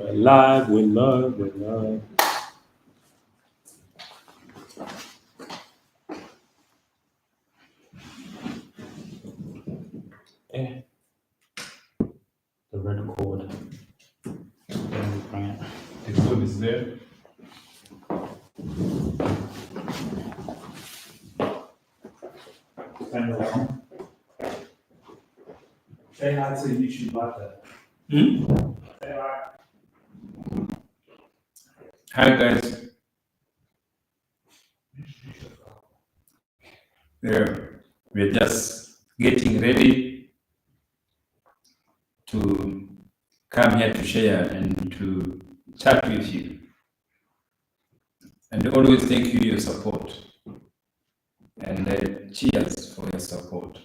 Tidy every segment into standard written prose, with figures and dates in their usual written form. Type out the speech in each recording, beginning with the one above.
Live with love, with love. Eh, the red cord. Let me bring it. The code is there. Turn it on. Say hi to YouTube Butter. Say hi. Hi guys. We're just getting ready to come here to share and to chat with you. And always thank you for your support. And cheers for your support.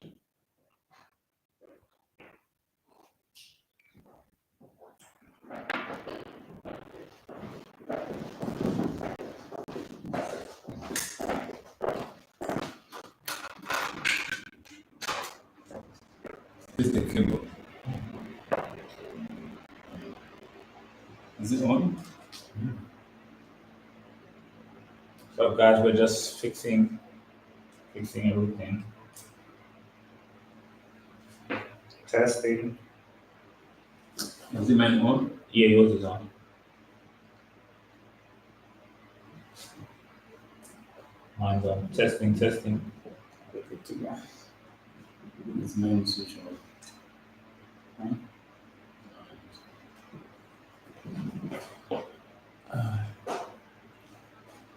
This is the cable. Is it on? So guys, we're just fixing everything. Testing. Is it mine on? Yeah, yours is on. Mine's on. Testing. Good to go. It's mine switch on.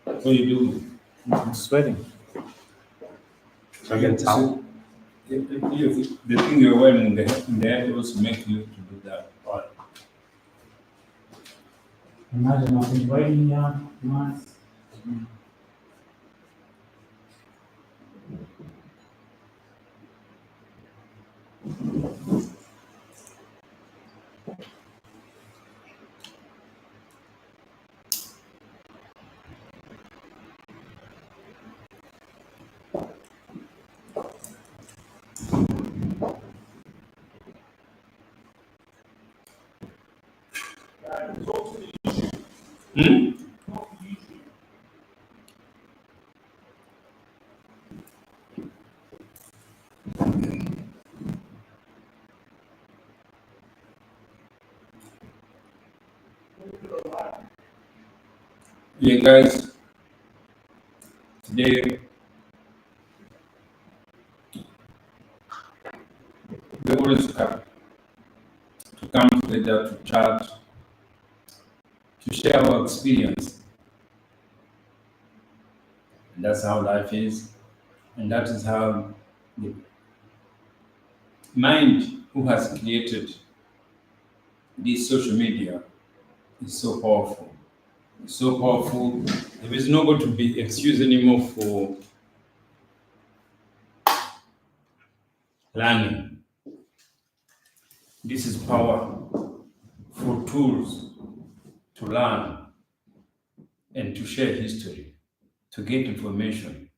What are you doing? I'm sweating. Should I get a towel? The thing you're wearing in the head also make you to do that. What? Imagine I've been waiting here months. Yeah, guys. Today we always come together to chat, to share our experience. And that's how life is. And that is how the mind who has created this social media is so powerful. It's so powerful. There is no going to be excuse anymore for learning. This is power for tools to learn and to share history, to get information.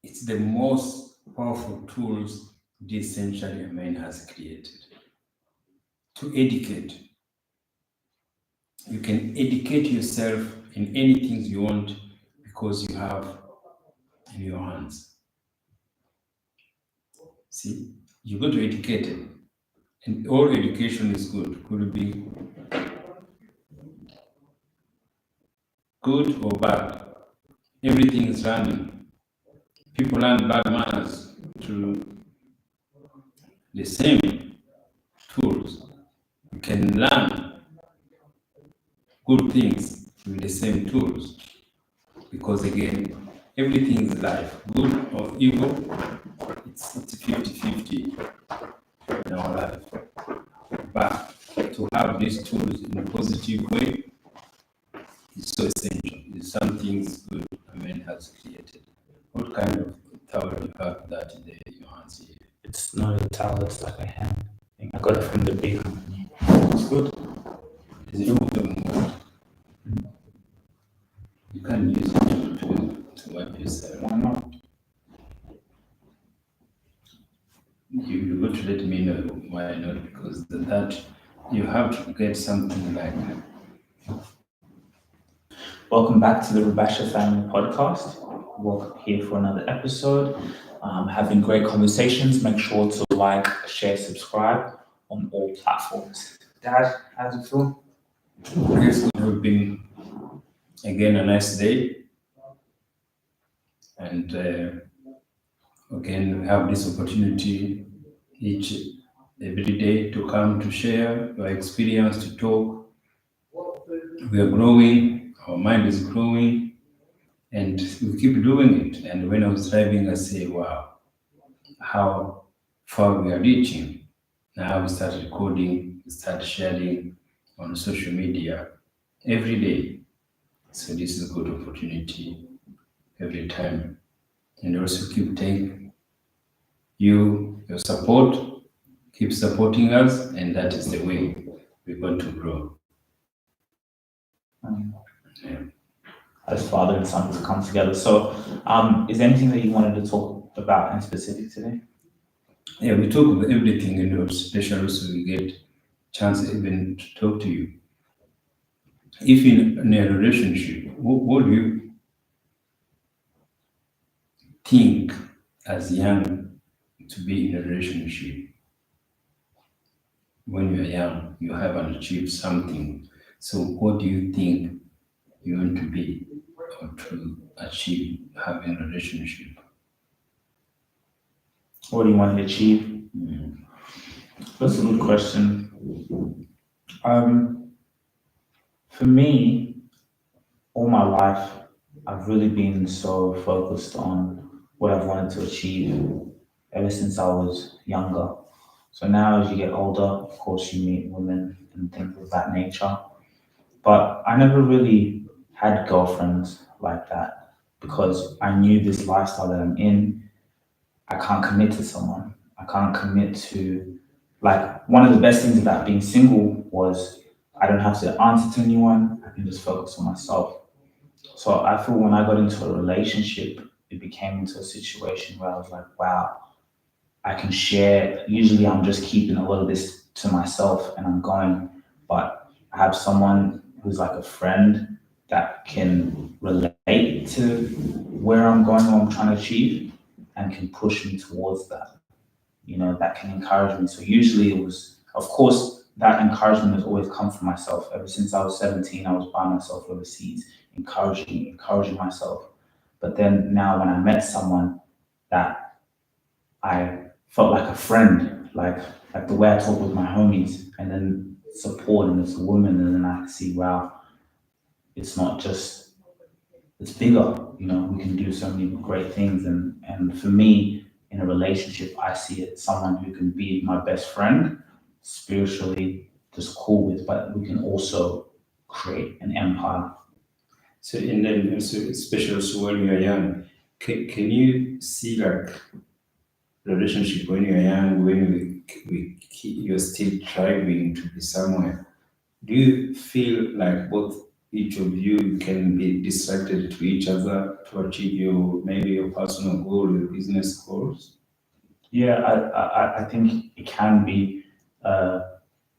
It's the most powerful tools this century man has created. To educate. You can educate yourself in anything you want because you have in your hands. See, you go to educate it, and all education is good. Could be good or bad. Everything is running. People learn bad manners through the same tools. You can learn good things with the same tools. Because again, everything is life, good or evil, it's 50-50 in our life. But to have these tools in a positive way is so essential. It's something good a man has created. What kind of towel do you have that in your hands here? It's not a towel, it's like a hand thing. I got it from the big company. It's good. Is it moving? You can use it to wipe yourself. Why not? You got to let me know why not, because that you have to get something like that. Welcome back to the Rabasha Family Podcast. Welcome here for another episode. Having great conversations. Make sure to like, share, subscribe on all platforms. Dad, how does it feel? It's going to have been again a nice day, and again we have this opportunity every day to come to share your experience, to talk. We are growing, our mind is growing, and we keep doing it. And when I was driving, I say, wow, how far we are reaching. Now we start recording, we start sharing on social media every day. So this is a good opportunity every time. And also keep taking your support, keep supporting us, and that is the way we're going to grow. Yeah. As father and son has come together. So, is there anything that you wanted to talk about in specific today? Yeah, we talk about everything, especially so we get chance even to talk to you. If in a relationship, what do you think as young to be in a relationship? When you are young, you haven't achieved something. So what do you think you want to be or to achieve having a relationship? What do you want to achieve? Mm. That's a good question. For me, all my life, I've really been so focused on what I've wanted to achieve ever since I was younger. So now, as you get older, of course, you meet women and things of that nature. But I never really had girlfriends like that because I knew this lifestyle that I'm in, I can't commit to someone. I can't commit to, like, one of the best things about being single was I don't have to answer to anyone. I can just focus on myself. So I feel when I got into a relationship, it became into a situation where I was like, wow, I can share. Usually I'm just keeping a lot of this to myself and I'm going, but I have someone who's like a friend that can relate to where I'm going, what I'm trying to achieve, and can push me towards that. That can encourage me. So usually it was, of course, that encouragement has always come from myself. Ever since I was 17, I was by myself overseas, encouraging myself. But then now when I met someone that I felt like a friend, like the way I talk with my homies, and then support, and it's a woman, and then I see, wow, it's not just, it's bigger. We can do so many great things, and for me, in a relationship, I see it someone who can be my best friend, spiritually, just cool with, but we can also create an empire. So and then also, especially also when you are young, can you see like relationship when you are young, when you're still striving to be somewhere? Do you feel like both each of you can be distracted to each other to achieve your maybe your personal goal, your business goals? Yeah, I think it can be. Uh,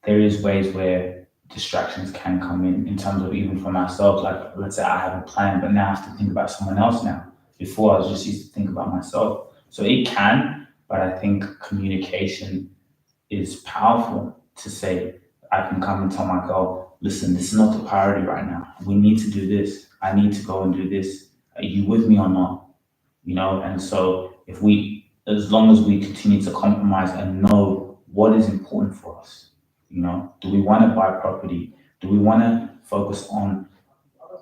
there is ways where distractions can come in terms of even for myself. Like, let's say I have a plan, but now I have to think about someone else now. Before I was just used to think about myself. So it can, but I think communication is powerful to say, I can come and tell my girl, listen, this is not the priority right now. We need to do this. I need to go and do this. Are you with me or not? And so as long as we continue to compromise and know what is important for us, do we want to buy property? Do we want to focus on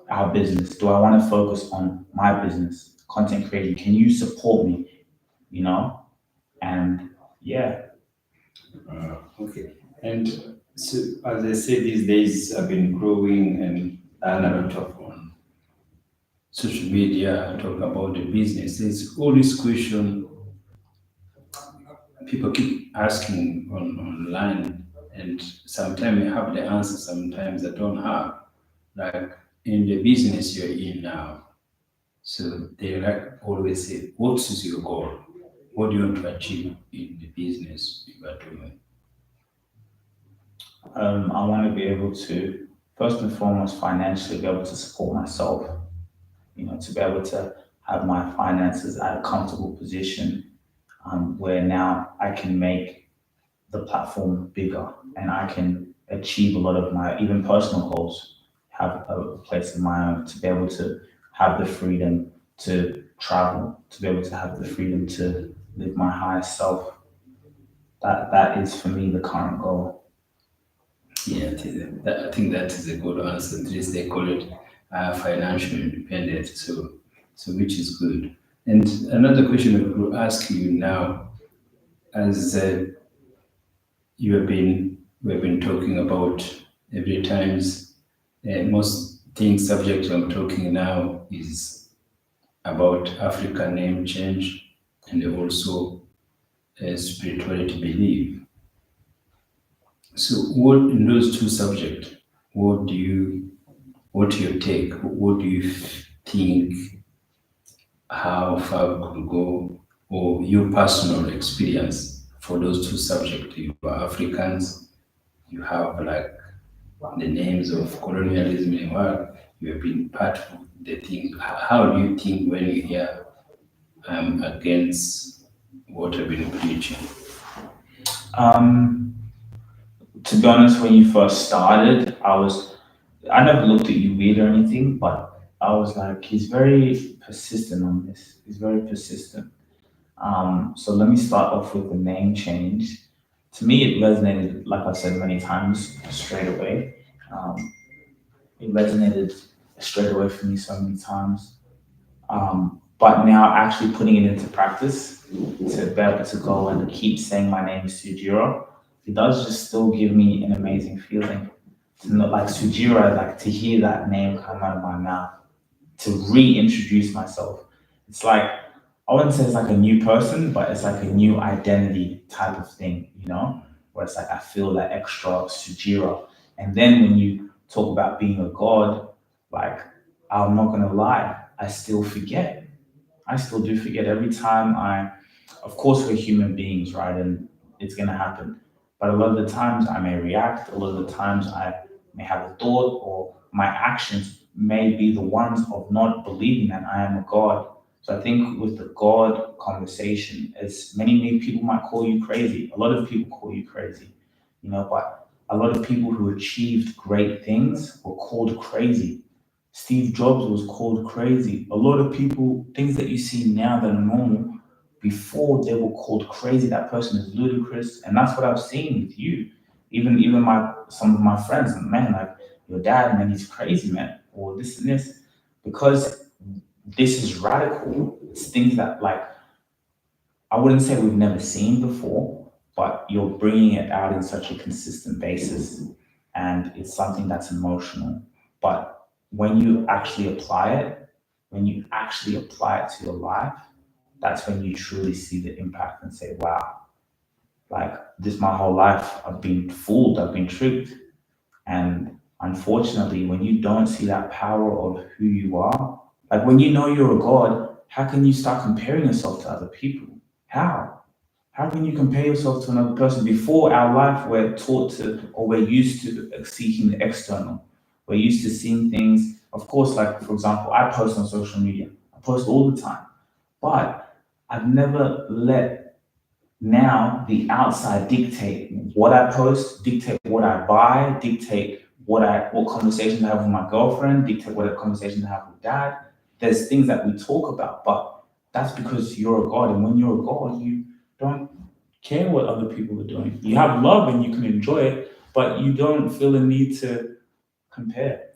our business? Do I want to focus on my business, content creating? Can you support me? You know, and yeah, Okay. And so, as I say, these days I've been growing and a lot of on social media talk about the business. There's all this question people keep asking online, and sometimes I have the answer, sometimes I don't have. Like in the business you're in now, so they like always say, "What is your goal? What do you want to achieve in the business you are doing?" I want to be able to, first and foremost, financially be able to support myself, to be able to have my finances at a comfortable position where now I can make the platform bigger and I can achieve a lot of my even personal goals, have a place of my own, to be able to have the freedom to travel, to be able to have the freedom to live my highest self. That is for me the current goal. Yeah, I think that is a good answer. At least they call it financial independence. So which is good. And another question I could ask you now, as you have been, we have been talking about every times, most things subject I'm talking now is about African name change and also spirituality belief. So, what in those two subjects, what do you, what your take? What do you think? How far we could go, or your personal experience for those two subjects? You are Africans. You have like the names of colonialism in the world. You have been part of the thing. How do you think when you hear against what I've been preaching? Um, to be honest, when you first started, I never looked at you weird or anything, but I was like, he's very persistent on this. He's very persistent. So let me start off with the name change. To me, it resonated, like I said many times, straight away. Um, it resonated straight away for me so many times. But now actually putting it into practice to be able to go and keep saying my name is Sujiro, it does just still give me an amazing feeling. To not like Sujiro, like to hear that name come out of my mouth, to reintroduce myself. It's like I wouldn't say it's like a new person, but it's like a new identity type of thing, where it's like I feel that extra Sujiro. And then when you talk about being a god, like I'm not gonna lie, I still forget. I still do forget every time of course, we're human beings, right? And it's going to happen. But a lot of the times I may react, a lot of the times I may have a thought, or my actions may be the ones of not believing that I am a God. So I think with the God conversation, as many people might call you crazy, a lot of people call you crazy, but a lot of people who achieved great things were called crazy. Steve Jobs was called crazy. A lot of people, things that you see now that are normal, before they were called crazy. That person is ludicrous, and that's what I've seen with you. Even my some of my friends, man, like your dad, man, he's crazy, man, or this and this, because this is radical. It's things that like I wouldn't say we've never seen before, but you're bringing it out in such a consistent basis, and it's something that's emotional. But when you actually apply it, when you actually apply it to your life, that's when you truly see the impact and say, wow, like this my whole life, I've been fooled, I've been tricked. And unfortunately, when you don't see that power of who you are, like when you know you're a God, how can you start comparing yourself to other people? How? How can you compare yourself to another person? Before our life, we're taught to, or we're used to seeking the external. We're used to seeing things, of course, like for example, I post on social media, I post all the time, but I've never let now the outside dictate what I post, dictate what I buy, dictate what conversations I have with my girlfriend, dictate what conversations I have with dad. There's things that we talk about, but that's because you're a god, and when you're a god, you don't care what other people are doing. You have love and you can enjoy it, but you don't feel the need to compare.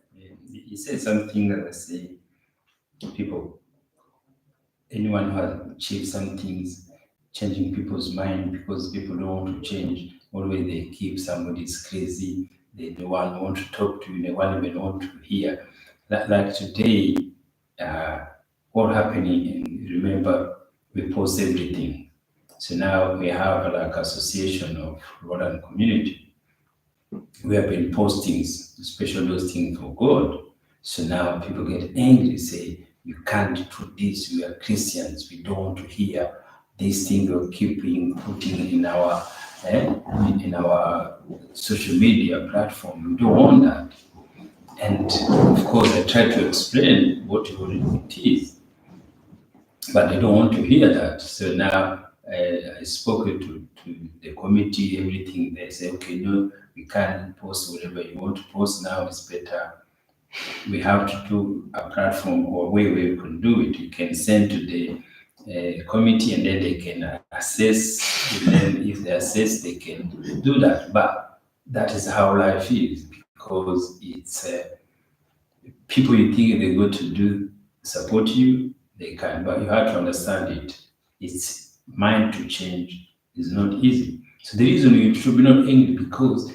You said something that I say people, anyone who has achieved some things, changing people's mind because people don't want to change. Always they keep somebody's crazy. They don't want to talk to you. They don't even want to hear. Like today, uh, what happening? And remember, we post everything. So now we have like association of Roland community. We have been postings, especially those things for God. So now people get angry, say, you can't do this, we are Christians, we don't want to hear these things we're keeping putting in our in our social media platform. We don't want that. And of course, I try to explain what it is, but they don't want to hear that. So now I spoke to the committee, everything. They say, okay, no, we can't post whatever you want to post now. It's better. We have to do a platform or a way where you can do it. You can send to the committee and then they can assess. And then if they assess, they can do that. But that is how life is because it's people you think they're going to do support you, they can, but you have to understand it. It's mind to change is not easy. So the reason you should be not angry because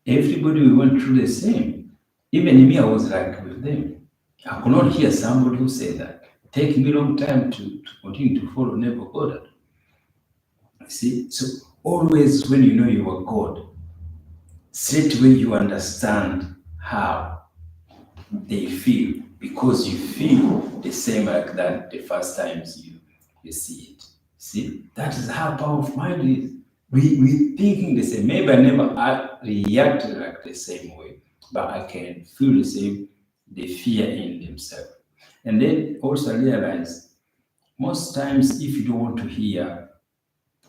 everybody we went through the same. Even me, I was like with them. I could not hear somebody who said that. Take me long time to continue to follow never ordered. See, so always when you know you are God, straight away you understand how they feel because you feel the same like that the first times you see it. See, that is how powerful mind is. We thinking the same. Maybe I never reacted like the same way, but I can feel the same, the fear in themselves. And then also realize most times if you don't want to hear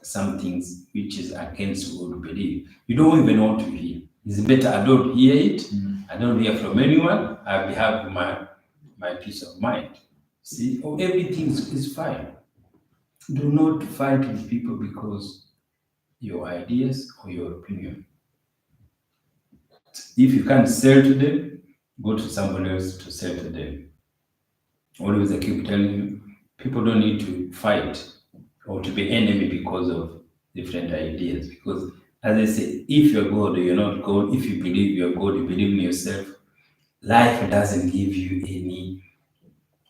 some things which is against what you believe. You don't even want to hear. It's better I don't hear it. I don't hear from anyone. I have my peace of mind. See, everything is fine. Do not fight with people because your ideas or your opinion. If you can't sell to them, go to someone else to sell to them. Always I keep telling you, people don't need to fight or to be enemy because of different ideas. Because as I say, if you're God or you're not God, if you believe you're God, you believe in yourself, life doesn't give you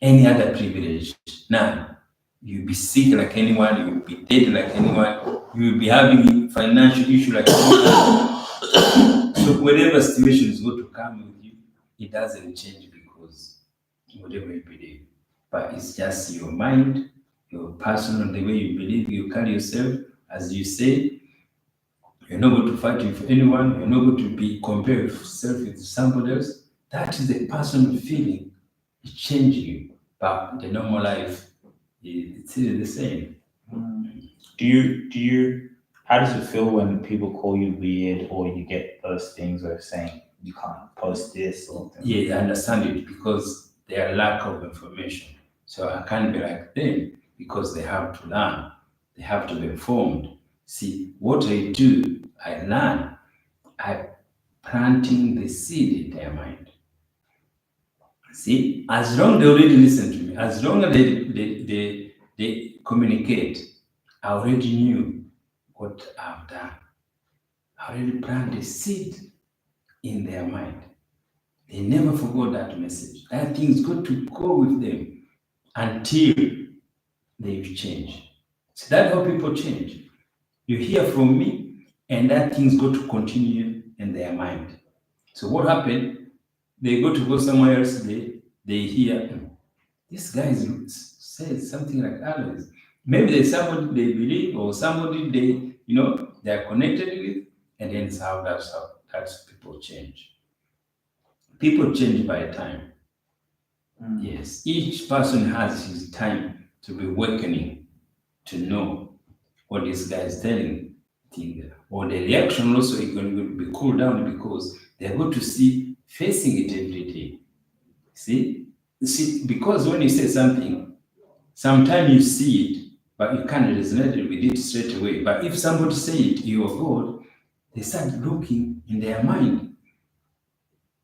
any other privilege. None. You'll be sick like anyone, you'll be dead like anyone, you'll be having financial issue like anyone. So whatever situation is going to come with you, it doesn't change because whatever you believe. But it's just your mind, your personal, the way you believe, you carry yourself, as you say, you're not going to fight with anyone, you're not going to be compared yourself with somebody else. That is a personal feeling. It's changing you. But the normal life, it's still the same. Do you how does it feel when people call you weird or you get those things where saying you can't post this or Yeah, I understand it because their lack of information. So I can't be like them because they have to learn. They have to be informed. See, what I do, I learn. I planting the seed in their mind. See, as long they already listen to me, as long as they communicate, I already knew what I've done. I already planted the seed in their mind. They never forgot that message. That thing's got to go with them until they change. So that's how people change. You hear from me, and that thing's got to continue in their mind. So what happened? They go to go somewhere else. They hear this guy says something like others. Maybe there's somebody they believe or somebody they are connected with, and then it's that's people change. People change by time. Yes, each person has his time to be awakening, to know what this guy is telling thing. Or the reaction also is going to be cooled down because they're going to see facing it every day. See, because when you say something, sometimes you see it, but you can't resonate with it straight away. But if somebody say it, you are God, they start looking in their mind.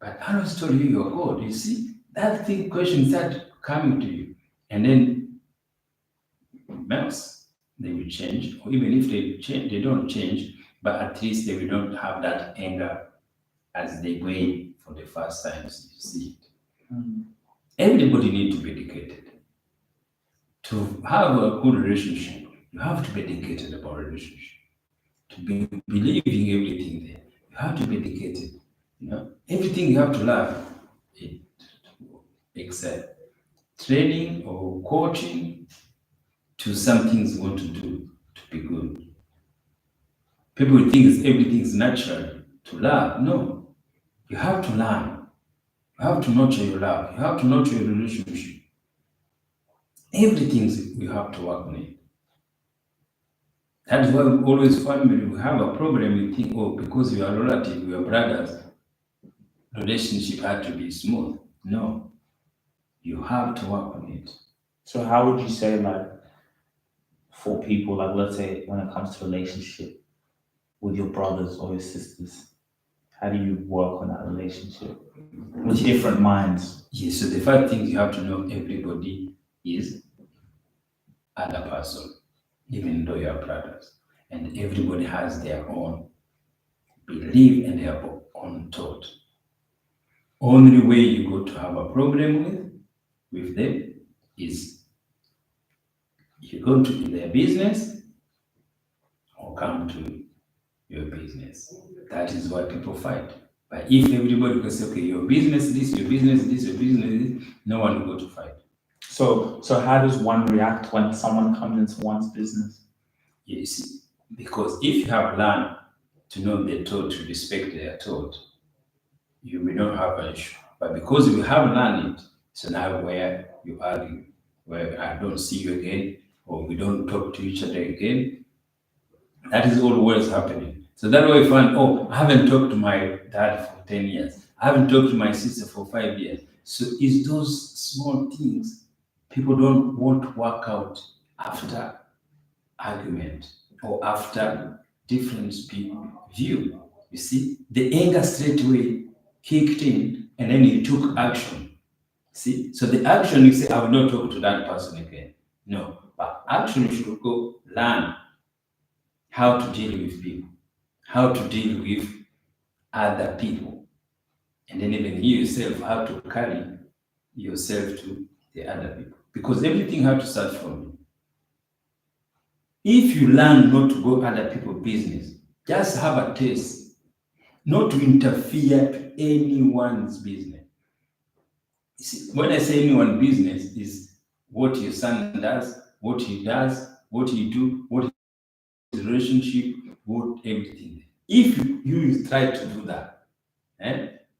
But I was told you you're God. You see, that thing question start coming to you. And then else they will change. Or even if they change, they don't change, but at least they will not have that anger as they wait for the first times you see it. Everybody needs to be educated. To have a good relationship, you have to be educated about relationship. To be believing everything there, you have to be educated. Everything you have to learn it, except training or coaching to some things you want to do to be good. People think everything is natural to love. No, you have to learn. You have to nurture your love. You have to nurture your relationship. Everything you have to work on it. That is why we always family we have a problem. We think, oh, because we are relative, we are brothers, relationship had to be smooth. No, you have to work on it. So how would you say, like, for people, like, let's say when it comes to relationship with your brothers or your sisters, how do you work on that relationship with different minds? Yes, so the first thing you have to know everybody is other person, even though you are brothers. And everybody has their own belief and their own thought. Only way you go to have a problem with them is you go to their business or come to your business. That is why people fight. But if everybody can say, okay, your business this, your business this, your business this, no one will go to fight. So how does one react when someone comes into one's business? You see, because if you have learned to know their thought, to respect their thought, you may not have an issue. But because you have learned it, so now where you argue, where I don't see you again, or we don't talk to each other again, that is always happening. So that way you find, oh, I haven't talked to my dad for 10 years. I haven't talked to my sister for 5 years. So it's those small things people don't want to work out after argument or after different view. You see, the anger straight away kicked in and then you took action. See, so the action you say, I will not talk to that person again. No, but action you should go learn how to deal with people, how to deal with other people, and then even you yourself how to carry yourself to the other people. Because everything has to start from you. If you learn not to go other people's business, just have a taste, not to interfere to anyone's business. You see, when I say anyone's business, is what your son does, what he does, what he do, what his relationship, what everything. If you try to do that,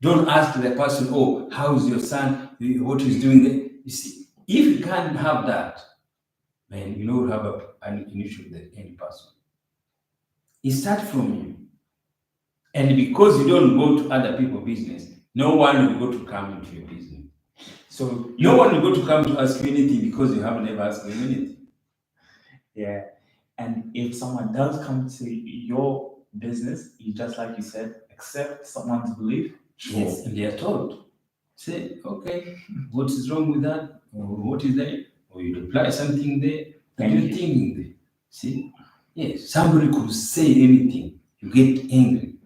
don't ask the person, oh, how's your son, what he's doing there. You see, if you can't have that, man, you don't have an issue with any person. It starts from you. And because you don't go to other people's business, no one will go to come into your business. So No one will go to come to ask you anything because you haven't ever asked them anything. yeah, and if someone does come to your business, you just like you said, accept someone's belief. Yes, and they are told, say, okay, what is wrong with that? Or what is there? Or you reply something there, and you're thinking there. See? Yes, somebody could say anything, you get angry.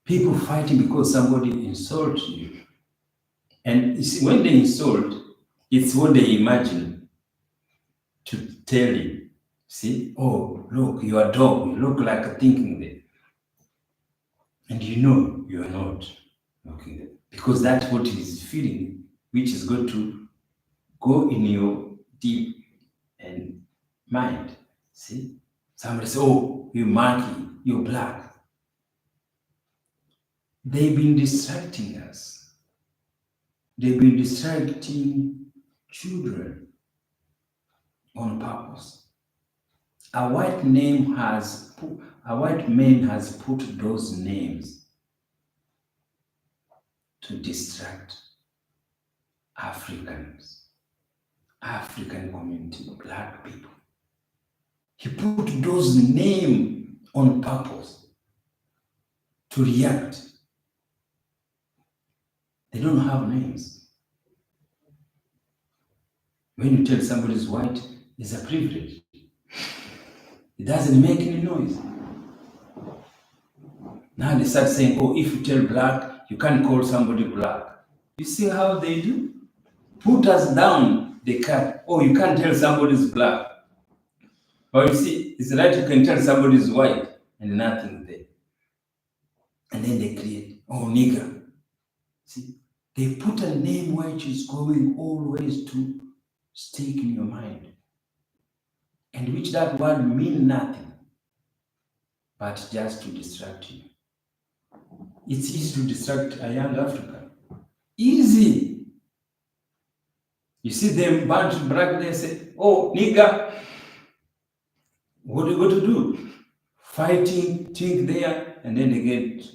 People fighting because somebody insults you. And you see, when they insult, it's what they imagine to tell you. See, oh, look, you are a dog, you look like a thinking there. And you know you are not looking there. Because that's what it is feeling, which is going to go in your deep and mind. See? Somebody say, oh, you monkey, you're black. They've been distracting us. They've been distracting children on purpose. A white man has put those names to distract Africans, African community, black people. He put those names on purpose to react. They don't have names. When you tell somebody is white, it's a privilege. It doesn't make any noise. Now they start saying, oh, if you tell black, you can't call somebody black. You see how they do? Put us down, they can't. Oh, you can't tell somebody's black. But you see, it's right you can tell somebody's white and nothing there. And then they create, oh, nigger. See, they put a name which is going always to stick in your mind. And which that word mean nothing. but just to distract you. It's easy to distract a young African. Easy. You see them bunch of black, they say, oh, nigga, what are you going to do? Fighting, think there, and then they get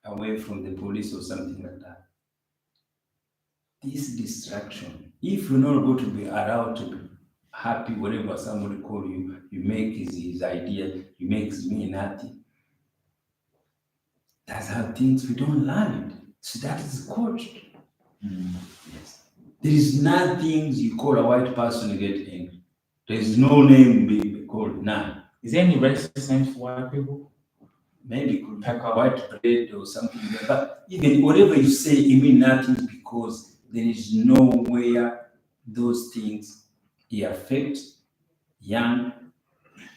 away from the police or something like that. This distraction, if you're not going to be allowed to be happy, whatever somebody call you, you make his idea, you make me nothing. That's how things, we don't learn it. So that is coached. Yes. There is nothing you call a white person to get angry. There is no name being called, none. Is there any racist names for white people? Maybe it could be Pepper. white bread or something like that. But even whatever you say, it means nothing because there is nowhere those things affect young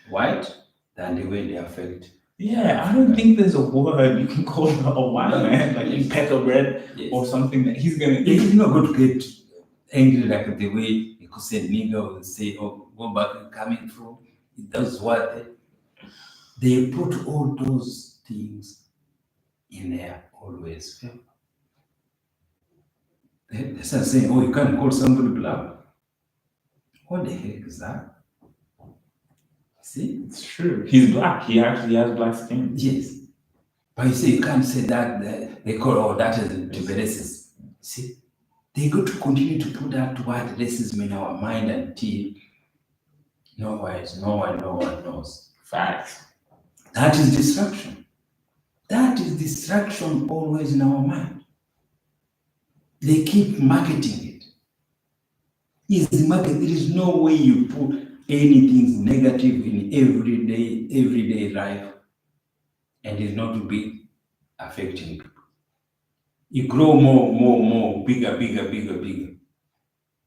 white than the way they affect. Yeah, I don't think there's a word you can call a white man, like in pepper bread Yes. or something that he's gonna eat. He's not going to get angry like the way you could say nigger or say, oh, go back and coming from. That's what they put all those things in there always. They start saying, oh, you can't call somebody black. What the heck is that? See? It's true. He's black. He actually has black skin. Yes. But you say you can't say that they call, oh, that is to be racist. See? They got to continue to put that word racism in our mind until no one knows. Facts. That is distraction. That is distraction always in our mind. They keep marketing it. Yes, the market, there is no way you put anything negative in everyday life and it's not to be affecting people. You grow more, bigger.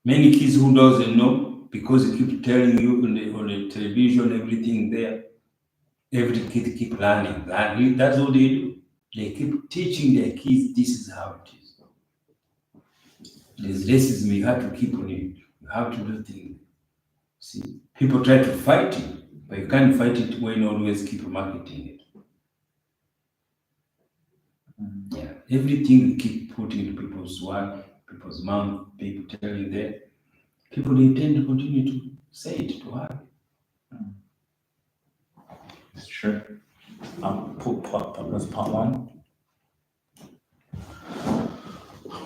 Many kids who doesn't know because they keep telling you on the television, everything there. Every kid keep learning. That's what they do. They keep teaching their kids this is how it is. There's racism, you have to keep on it. You have to do things. See, people try to fight it, but you can't fight it when you always keep marketing it. Yeah, everything you keep putting in people's work, people's mouth, people telling them, people they tend to continue to say it to her. It's true. That's part one.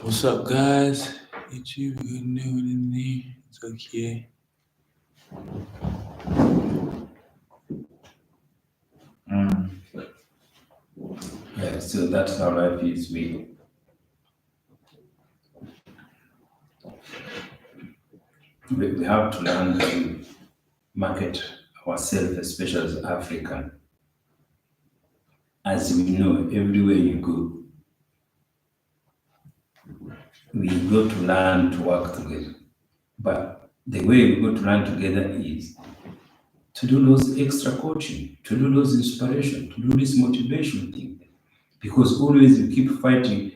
What's up, guys? It's you, good new in me. It's okay. Yeah, so that's how life is. We have to learn to market ourselves, especially as African. As we know, everywhere you go, we go to learn to work together. But the way we go to learn together is to do those extra coaching, to do those inspiration, to do this motivation thing. Because always we keep fighting,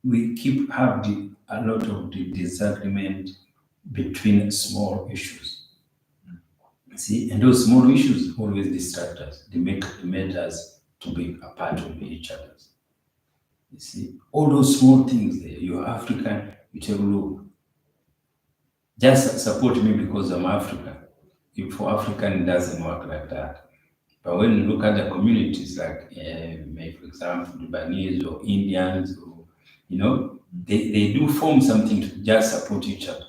we keep having a lot of the disagreement between small issues. See, and those small issues always distract us. They make us to be a part of each other. You see, all those small things there, you're African, you take a look. Just support me because I'm African. If for African, it doesn't work like that. But when you look at the communities like, for example, Lebanese or Indians, or, they do form something to just support each other.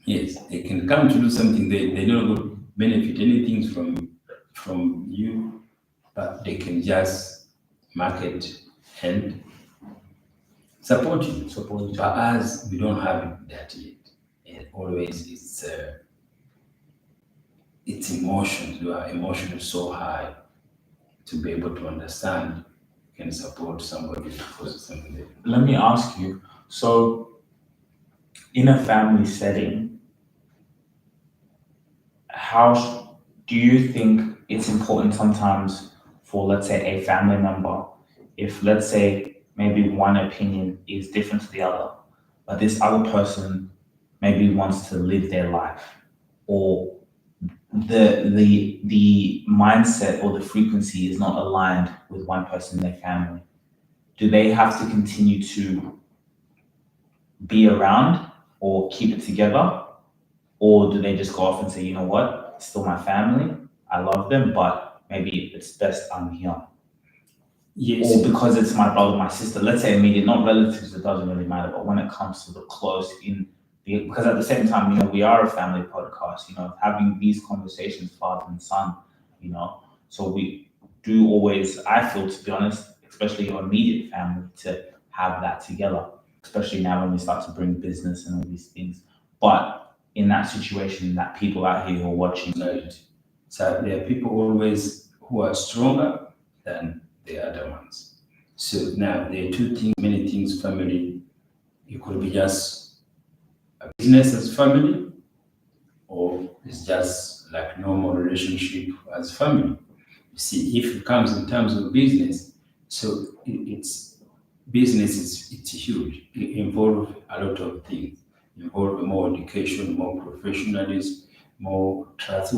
Yes, they can come to do something, they don't benefit anything from you, but they can just market and support you. But as we don't have that yet, it always it's emotions. Your emotion is so high to be able to understand and support somebody because of something there. Let me ask you, so in a family setting, how do you think it's important sometimes for, let's say, a family member, if, let's say, maybe one opinion is different to the other, but this other person maybe wants to live their life, or the mindset or the frequency is not aligned with one person in their family, do they have to continue to be around or keep it together? Or do they just go off and say, you know what, it's still my family, I love them, but maybe it's best I'm here? Yes. Or because it's my brother, my sister, let's say immediate, not relatives, it doesn't really matter, but when it comes to the close because at the same time, we are a family podcast, having these conversations, father and son, so we do always, I feel, to be honest, especially your immediate family, to have that together, especially now when we start to bring business and all these things. But in that situation, that people out here who are watching, Right. So there are people always who are stronger than the other ones. So now there are two things, many things, family. It could be just a business as family, or it's just like normal relationship as family. You see, if it comes in terms of business, so it's business is it's huge. It involves a lot of things. Involve more education, more professionalism, more trust.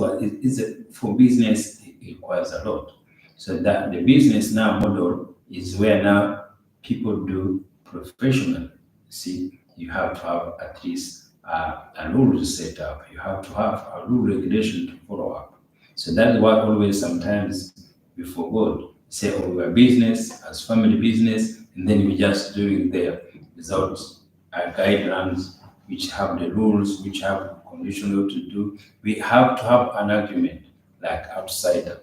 For business, it requires a lot. So that the business now model is where now people do professional. See, you have to have at least a rule set up. You have to have a rule regulation to follow up. So that's why always sometimes we forgot. Say, oh, we're business as family business, and then we just doing there without guidelines which have the rules, which have conditions what to do. We have to have an argument like outsider.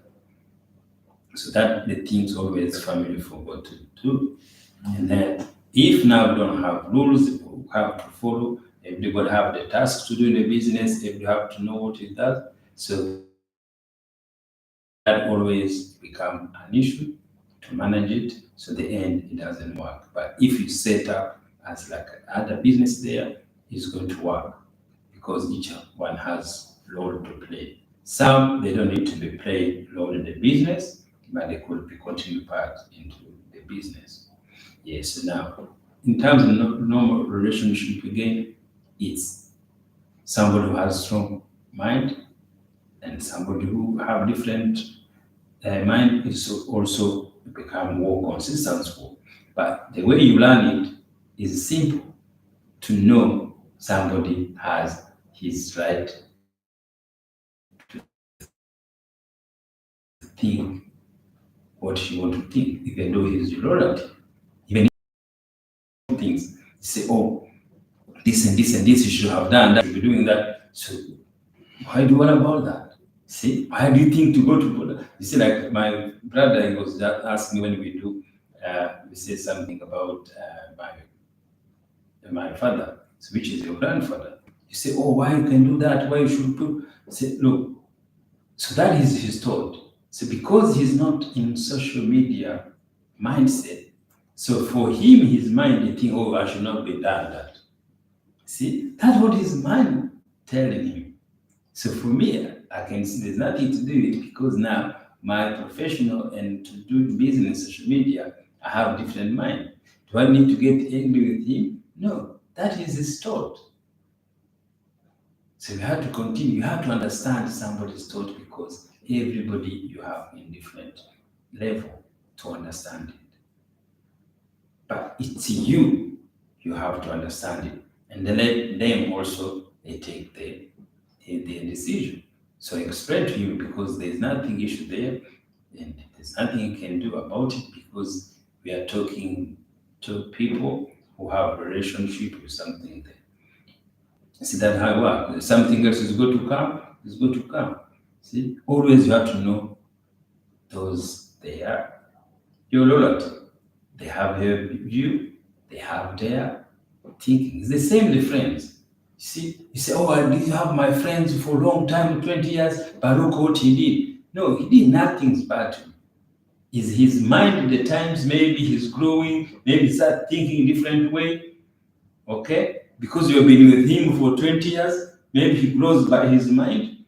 So that the things always family forgot to do. And then if now we don't have rules, we have to follow. Everybody have the task to do in the business. Everybody have to know what it does. So that always become an issue to manage it. So the end it doesn't work. But if you set up as like other business there, it's going to work because each one has role to play. Some they don't need to be played role in the business, but they could be continue part into the business. Yes. So now, in terms of normal relationship again, it's somebody who has strong mind and somebody who have different mind is also become more consistent for. But the way you learn it is simple to know somebody has his right to think what he want to think, even though he's your relative. Even if things say, oh, this and this and this you should have done that, you should be doing that. So why do you worry about that? See, why do you think to go to Buddha? You see, like my brother, he was just asking when we say something about my father, so which is your grandfather. You say, oh, why you can do that? Why you should do? Say, look, so that is his thought. So because he's not in social media mindset, so for him, his mind, he think, oh, I should not be done that. See, that's what his mind telling him. So for me, I can see there's nothing to do with it because now my professional and to do business social media, I have different mind. Do I need to get angry with him? No, that is his thought. So you have to continue. You have to understand somebody's thought because everybody you have in different level to understand it. But it's you. You have to understand it, and then let them also they take their decision. So explain to you because there's nothing issue there, and there's nothing you can do about it because we are talking to people who have a relationship with something there. See that how it works. If something else is going to come, it's going to come. See, always you have to know those they are your loyalty. They have your view, they have their thinking. It's the same the friends. See, you say, oh, I did have my friends for a long time, 20 years, but look what he did. No, he did nothing bad to me. Is his mind at the times maybe he's growing, maybe start thinking different way, okay? Because you've been with him for 20 years, maybe he grows by his mind,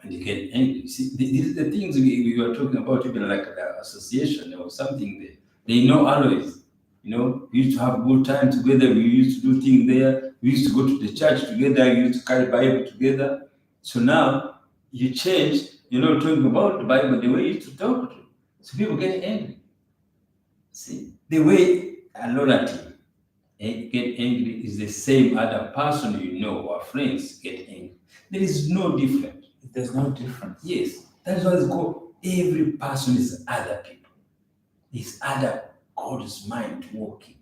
and you get angry. See, these are the things we were talking about, even like the association or something there. They know always. We used to have good time together. We used to do things there. We used to go to the church together. We used to carry Bible together. So now you change, you're not talking about the Bible the way you used to talk to. So people get angry. See, the way a relative get angry is the same other person you know or friends get angry. There is no difference. There's no difference. Yes, that's why it's called every person is other people. It's other God's mind working.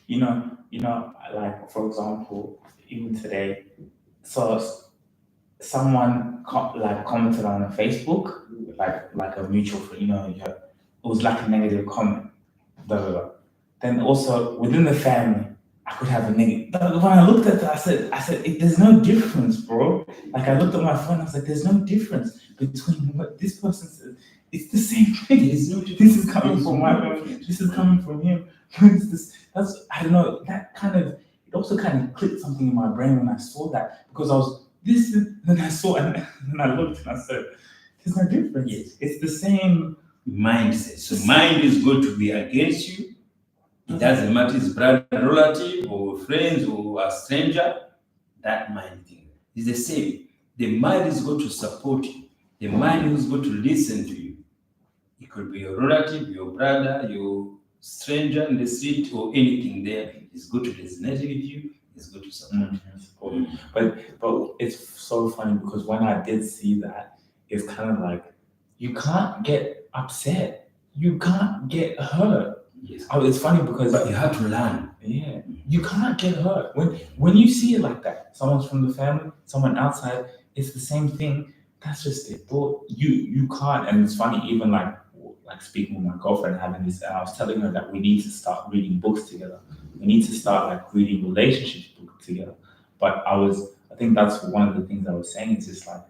Like for example, even today, so someone commented on a Facebook, like a mutual friend, it was like a negative comment, blah blah blah. Then also within the family, I could have a negative. But when I looked at that, there's no difference, bro. Like I looked at my phone, I was like, there's no difference between what this person said. It's the same thing. There's no This is coming from my family. This is coming from him. That's I don't know. That kind of it also kind of clicked something in my brain when I saw that because I was this is, and I saw and then I looked and I said, there's no difference. Yes. It's the same mindset. So mind is going to be against you. It doesn't matter if it's brother, relative, or friends, or a stranger. That mind thing is the same. The mind is going to support you. The mind is going to listen to you. It could be your relative, your brother, your stranger in the street, or anything there. It's going to resonate with you. It's going to support you. But it's so funny because when I did see that, it's kind of like you can't get upset, you can't get hurt. Yes. Oh, it's funny because But you have to learn. yeah, you can't get hurt when you see it like that. Someone's from the family, someone outside. It's the same thing. That's just it. But you can't. And it's funny, even like speaking with my girlfriend, having this. And I was telling her that we need to start reading books together. We need to start like reading relationship books together. But I think that's one of the things I was saying. Is just like,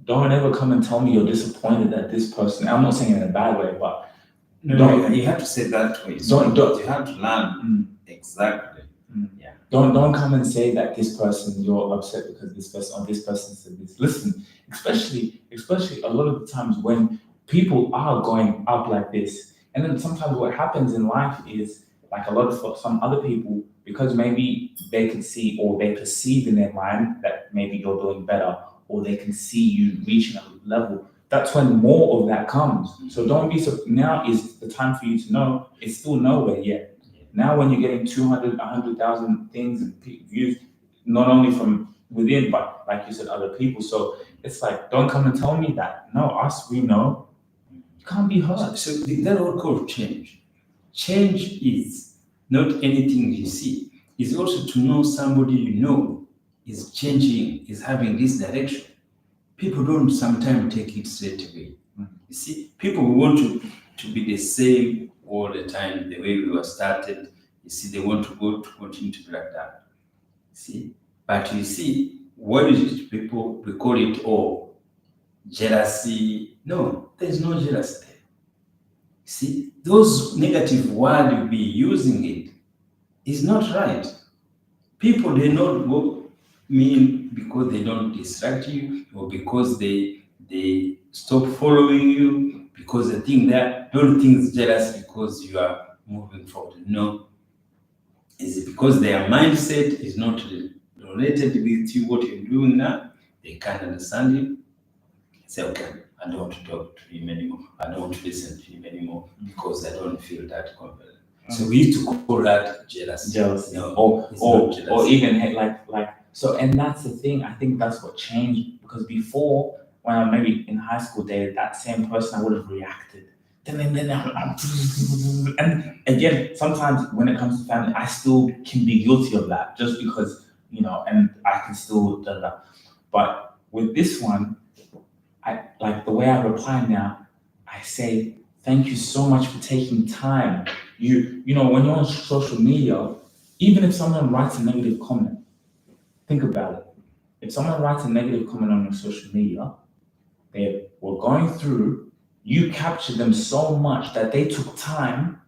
don't ever come and tell me you're disappointed that this person. I'm not saying it in a bad way, but No, you have to say that way. Don't- You have to learn exactly. Yeah. don't come and say that this person you're upset because this person said this. Listen, especially a lot of the times when people are going up like this, and then sometimes what happens in life is like a lot of for some other people because maybe they can see or they perceive in their mind that maybe you're doing better or they can see you reaching a level. That's when more of that comes. So don't be so. Now is the time for you to know it's still nowhere yet. Now, when you're getting 200, 100,000 things and views, not only from within, but like you said, other people. So it's like, don't come and tell me that. No, us, we know. You can't be hurt. So that all called change. Change is not anything you see. It's also to know somebody you know is changing, is having this direction. People don't sometimes take it straight away. You see, people want to be the same all the time, the way we were started. You see, they want to continue to be like that. See, but you see, what is it? People, we call it all jealousy. No, there's no jealousy there. See, those negative words you be using it is not right. People, they not go mean because they don't distract you or because they stop following you because they think that don't think it's jealous because you are moving forward. No, it's because their mindset is not related with you what you're doing now. They can't understand you. Say, okay, I don't want to talk to him anymore. I don't want to listen to him anymore because I don't feel that confident. So we used to call that jealousy. Jealousy. No, it's not jealousy. Or even like so, and that's the thing. I think that's what changed because before, when I maybe in high school days, that same person I would have reacted. Then and again, sometimes when it comes to family, I still can be guilty of that just because and I can still do that. But with this one, I like the way I reply now. I say thank you so much for taking time. You know when you're on social media, even if someone writes a negative comment. Think about it. If someone writes a negative comment on your social media, they were going through, you captured them so much that they took time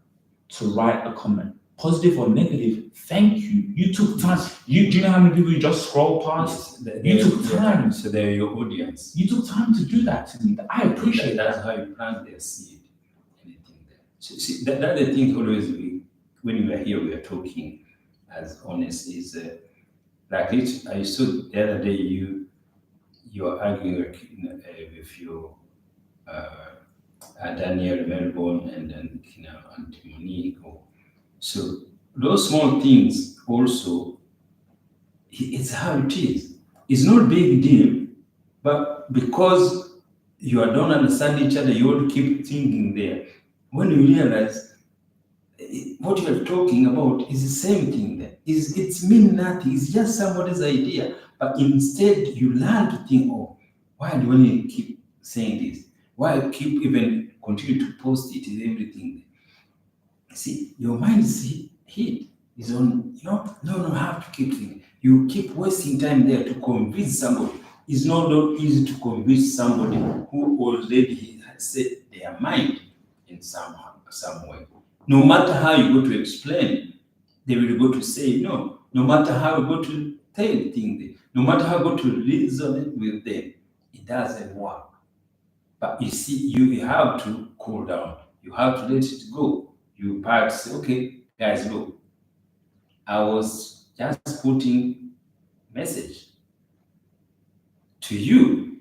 to write a comment. Positive or negative, thank you. You took time. Do you know how many people you just scroll past? You took time. So they're your audience. You took time to do that to me. I appreciate that. That's how you plant their seed. Anything there. So, see, that's the thing always when we are here, we are talking as honest is like it. I saw the other day you you're arguing like, with your Daniel Melbourne and then Auntie Monique. So those small things also, it's how it is. It's not a big deal, but because you don't understand each other, you all keep thinking there. When you realize what you are talking about is the same thing there. It's mean nothing, it's just somebody's idea. But instead you learn to think, oh, why do I keep saying this? Why keep even continue to post it and everything? See, your mind is hit is on, no, have to keep thinking. You keep wasting time there to convince somebody. It's not easy to convince somebody who already has set their mind in some way. No matter how you go to explain, they will go to say no. No matter how you go to tell things, no matter how you go to reason with them, it doesn't work. But you see, you have to cool down. You have to let it go. You perhaps say, okay, guys, look, I was just putting message to you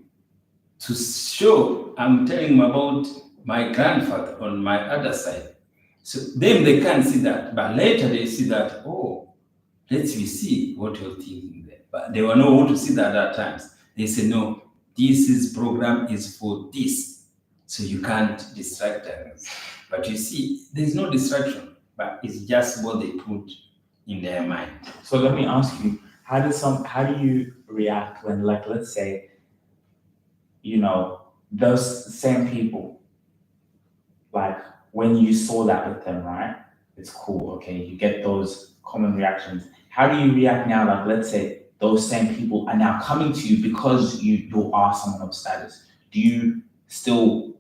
to show I'm telling them about my grandfather on my other side. So then they can't see that, but later they see that, oh, let's see what you're thinking there. But they will not want to see that at times. They say, no, program is for this. So you can't distract others. But you see, there's no distraction, but it's just what they put in their mind. So let me ask you, how do you react when, like, let's say, those same people, like when you saw that with them, right? It's cool, okay, you get those common reactions. How do you react now? Like, let's say those same people are now coming to you because you are someone of status. Do you still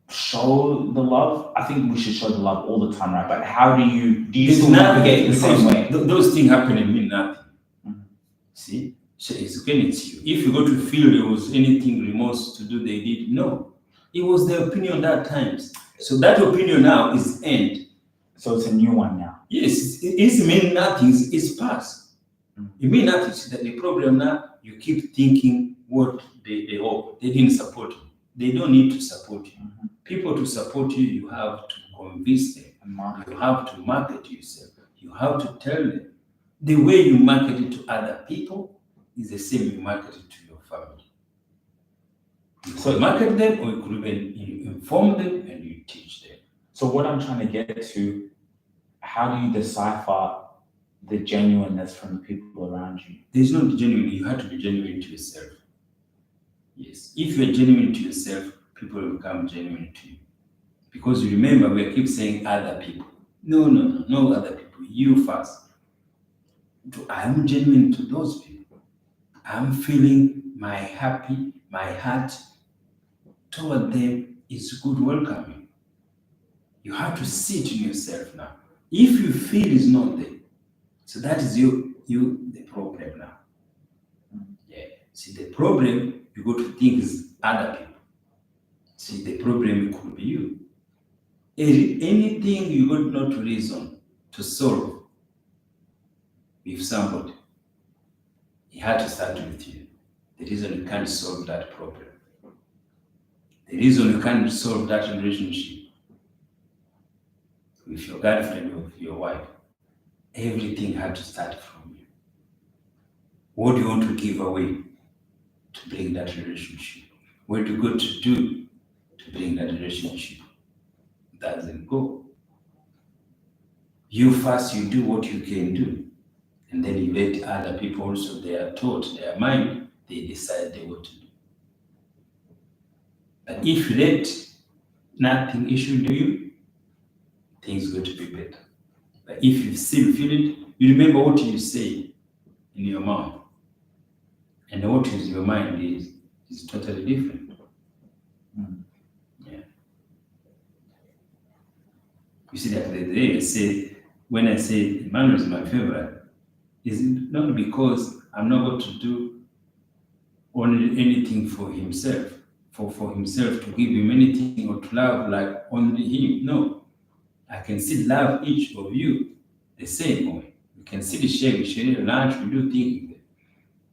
show the love? I think we should show the love all the time, right? But how do you still navigate the same way? Those things happen and mean nothing. Mhm. See? So it's against you. If you go to feel there was anything remorse to do, they did. No. It was their opinion that times. So that opinion now is end. So it's a new one now. Yes, it mean nothing. It's past. Mhm. It mean nothing. So that the problem now, you keep thinking what they hope. They didn't support you. They don't need to support you. Mhm. People to support you, you have to convince them. You have to market yourself. You have to tell them. The way you market it to other people is the same you market it to your family. You could market them, or you could even inform them and you teach them. So what I'm trying to get to, how do you decipher the genuineness from the people around you? There's no genuine. You have to be genuine to yourself. Yes. If you're genuine to yourself, people will become genuine to you. Because you remember, we keep saying other people. No other people. You first. I'm genuine to those people. I'm feeling my heart toward them is good welcoming. You have to see it in yourself now. If you feel it's not there, so that is you the problem now. Yeah. See, the problem you go to think is other people. See, the problem could be you. Anything you got not to reason to solve with somebody, he had to start with you. The reason you can't solve that problem, the reason you can't solve that relationship with your girlfriend or with your wife, everything had to start from you. What do you want to give away to bring that relationship? What do you got to do to bring that relationship? Doesn't go. You first, you do what you can do, and then you let other people also, their thought, their mind, they decide what to do. But if you let nothing issue to you, things going to be better. But if you still feel it, you remember what you say in your mouth, and what is your mind is totally different. Yeah. You see that the day I say, when I say Emmanuel is my favorite, is it not because I'm not going to do only anything for himself, for himself to give him anything or to love like only him. No, I can still love each of you the same way. You can still share lunch, we do things.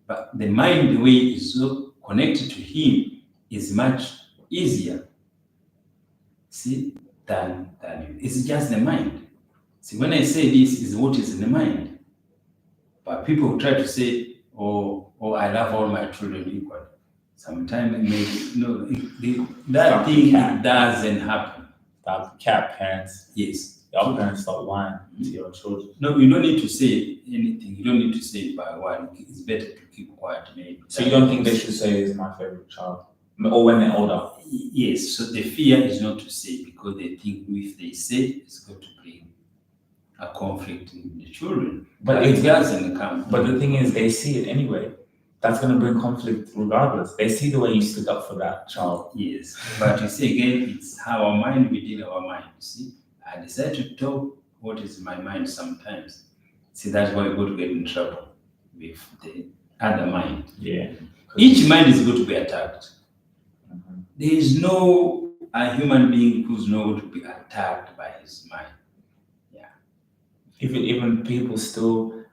But the mind, the way it's so connected to him, is much easier, see, than you. It's just the mind. See, when I say this is what is in the mind, but people try to say, oh, I love all my children equally. Sometimes it may, that Stop the thing cap. doesn't happen. Stop the cap, parents. Yes. Your parents stop lying to your children. No, you don't need to say anything. You don't need to say it by word. It's better to keep quiet, maybe. So you don't think they should say is my favorite child? Or when they're older? Yes, so the fear is not to say because they think if they say it's going to bring a conflict in the children. But it doesn't come. But the thing is, they see it anyway. That's going to bring conflict regardless. They see the way you stick up for that child. Yes, but you see again, it's how our mind within our mind. You see, I decide to talk what is in my mind sometimes. See, that's why we go to get in trouble with the other mind. Yeah. Each mind is going to be attacked. Mhm. There is no a human being who's not going to be attacked by his mind. Even people still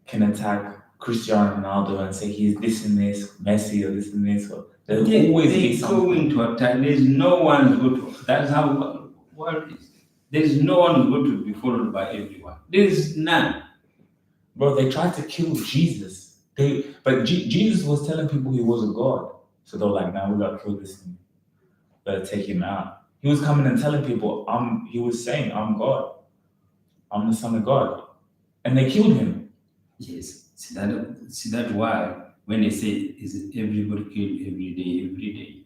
can attack Cristiano Ronaldo and say he's this and this, Messi or this and this. Or there'll always be They're something. going to attack. There's no one who's going to. That's how the world is. There is no one who's going to be followed by everyone. There is none. Bro, they tried to kill Jesus. But Jesus was telling people he was a god. So they were like, "Now we gotta kill this thing. Better take him out." He was coming and telling people, he was saying, "I'm God. I'm the Son of God." And they killed him. Yes. See that why when they say is it everybody killed every day.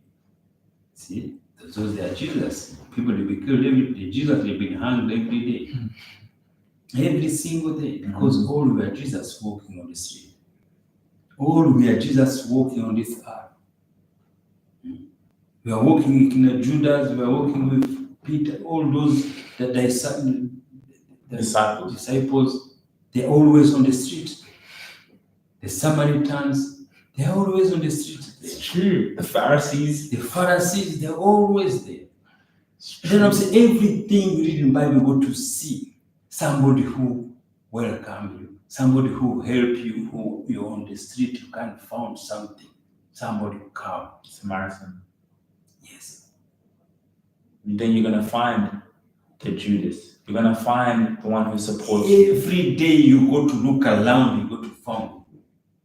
See, those they are Jesus. People will be killed every day. Jesus will be hanged every day. Every single day. Because all we are Jesus walking on the street. All we are Jesus walking on this earth. We are walking with Judas, we are walking with Peter, all those disciples, they're always on the street. The Samaritans, they're always on the street. It's true. The Pharisees, they're always there. Then I'm saying everything we read in the Bible, you go to see somebody who welcome you, somebody who help you, who you're on the street, you can't find something. Somebody come. Samaritan. Yes. Then you're gonna find the Judas. You're gonna find the one who supports Every day you go to look around, you go to find.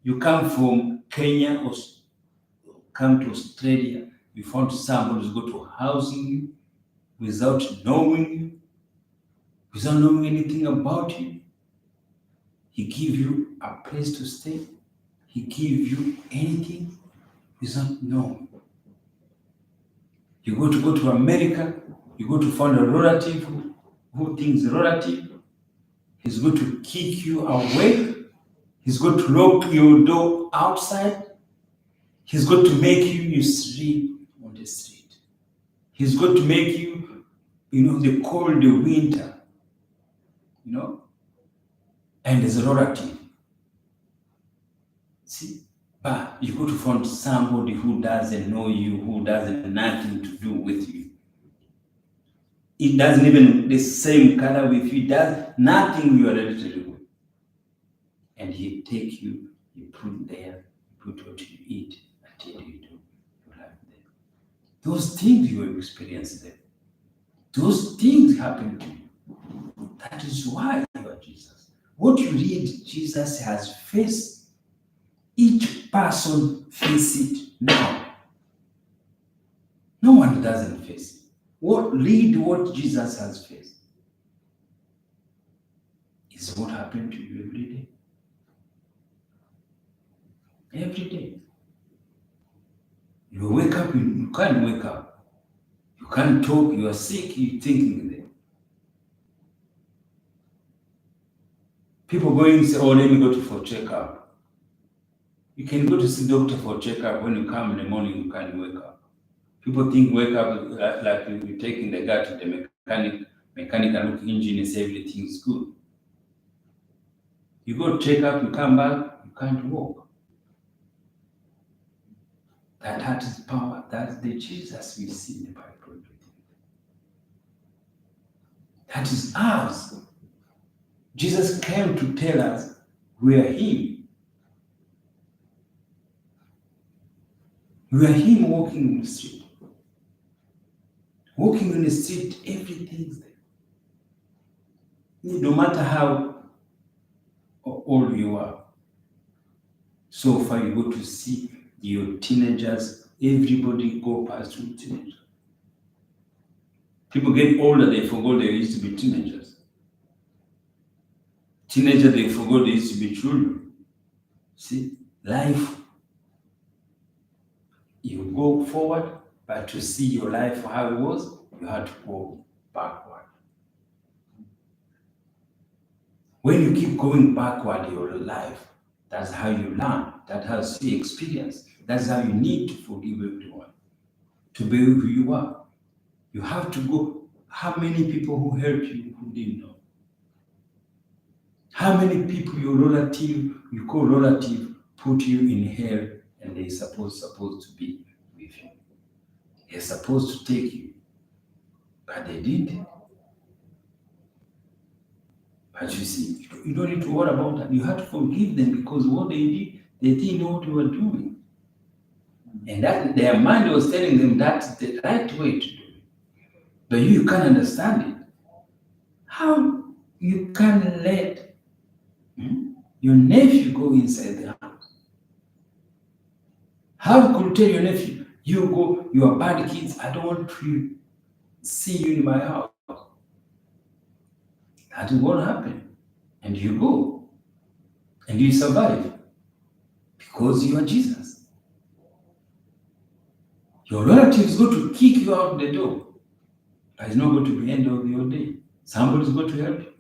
You come from Kenya or come to Australia, you found somebody who's going to housing you without knowing you, without knowing anything about you. He give you a place to stay. He give you anything without knowing. You go to America, you go to find a relative who thinks relative. He's going to kick you away. He's going to lock your door outside. He's going to make you sleep on the street. He's going to make you, the cold, the winter, and there's a relative. See, but you go to find somebody who doesn't know you, who doesn't nothing to do with you. It doesn't even the same color with you, does nothing you are related with. And he take you, you put there, you put what you eat until you do your life there. Those things you experience there. Those things happen to you. That is why you are Jesus. What you read, Jesus has faced. Each person faces it now. No one doesn't face it. Read what Jesus has faced. Is what happened to you every day. Every day. You wake up, you can't wake up. You can't talk, you are sick, you're thinking there. People going to say, oh, let me go for checkup. You can go to see doctor for checkup. When you come in the morning, you can't wake up. People think wake up like you're taking the guy to the mechanical look engine and say everything's good. You go check up, you come back, you can't walk. That is power. That's the Jesus we see in the Bible. That is ours. Jesus came to tell us we are Him. We are him walking on the street. Walking on the street, everything's there. No matter how old you are, so far you go to see your teenagers, everybody go past through teenagers. People get older, they forgot they used to be teenagers. Teenagers, they forgot they used to be children. See, life, you go forward, but to see your life how it was, you had to go backward. When you keep going backward your life, that's how you learn, that's how you experience, that's how you need to forgive everyone, to be who you are. You have to go. How many people who helped you who didn't know? How many people your relative, you call relative, put you in hell and they're supposed to be with you? They're supposed to take you, but they didn't. But you see, you don't need to worry about that. You have to forgive them because what they did, they didn't know what they were doing. And that their mind was telling them that's the right way to do it. But you can't understand it. How you can let your nephew go inside the house? How could you tell your nephew, you go, you are bad kids, I don't want to see you in my house? That is what happened. And you go. And you survive. Because you are Jesus. Your relatives go to kick you out the door. But it's not going to be the end of your day. Somebody's going to help you.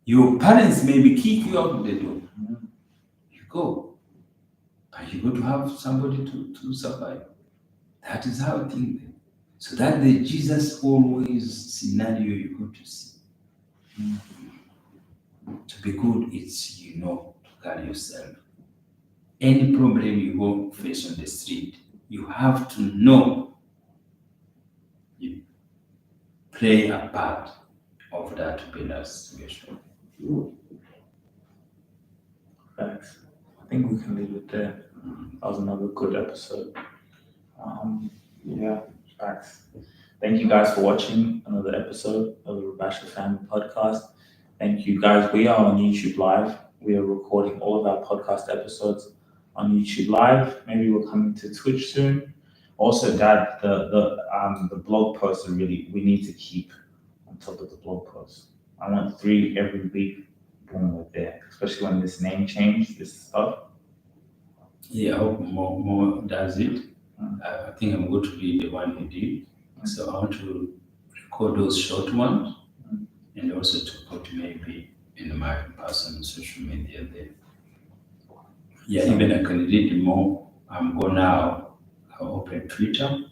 Your parents maybe kick you out the door. You go. But you're going to have somebody to survive. That is how things are. So that's the Jesus always scenario you go to see. To be good, it's to guard yourself. Any problem you go face on the street, you have to know you play a part of that to be that situation. Thanks. I think we can leave it there. That was another good episode. Yeah, thanks. Thank you guys for watching another episode of the Rabasha Family Podcast. Thank you guys. We are on YouTube Live. We are recording all of our podcast episodes on YouTube Live. Maybe we're coming to Twitch soon. Also, Dad, the blog posts we need to keep on top of the blog posts. I want 3 every week. Boom, we're there. Especially when this name change, this stuff. Yeah, I hope more does it. I think I'm going to be the one who did. So I want to record those short ones and also to put maybe in my personal social media there. Yeah, even I can read more. I'm going now. I'll open Twitter.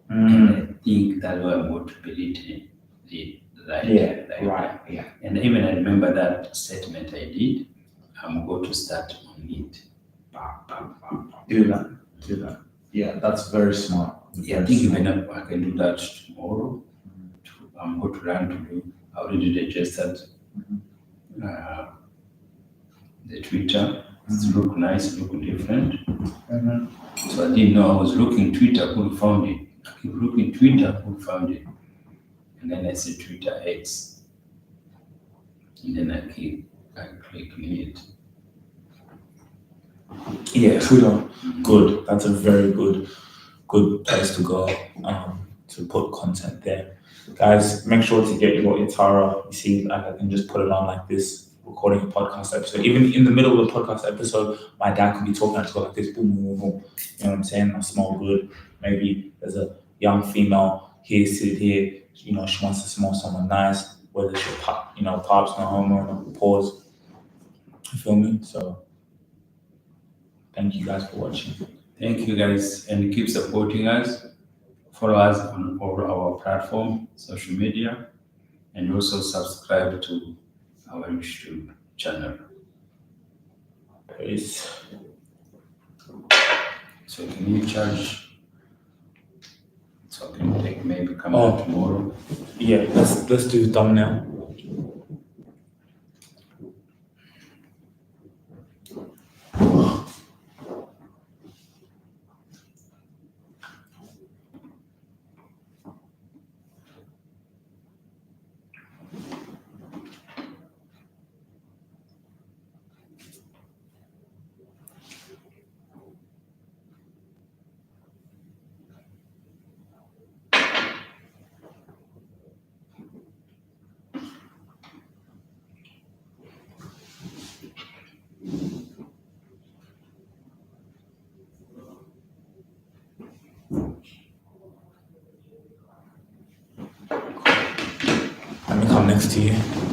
And I think that's where I'm going to be read. Right. And even I remember that statement I did. I'm going to start on it. Do that. Yeah, that's very smart. Yeah, I think even I can do that tomorrow. I'm going to learn to do. I already registered the Twitter. It look nice, look different. So I didn't know I was looking Twitter, couldn't find it. I keep looking Twitter, couldn't find it. And then I see Twitter X. And then I click on it. Yeah, Twitter. Good. That's a very good place to go to put content there. Guys, make sure to get your Itara. You see, like I can just put it on like this, recording a podcast episode. Even in the middle of the podcast episode, my dad could be talking, I just go like this, boom, boom, boom. You know what I'm saying? I smell good. Maybe there's a young female here, sit here, she wants to smell someone nice, whether it's your pops, no homo, no pause. You feel me? So thank you guys for watching. Thank you guys, and keep supporting us. Follow us on all our platform, social media, and also subscribe to our YouTube channel. Peace. So can you charge? So can you take maybe come out tomorrow? Yeah, let's do thumbnail. Let me come next to you.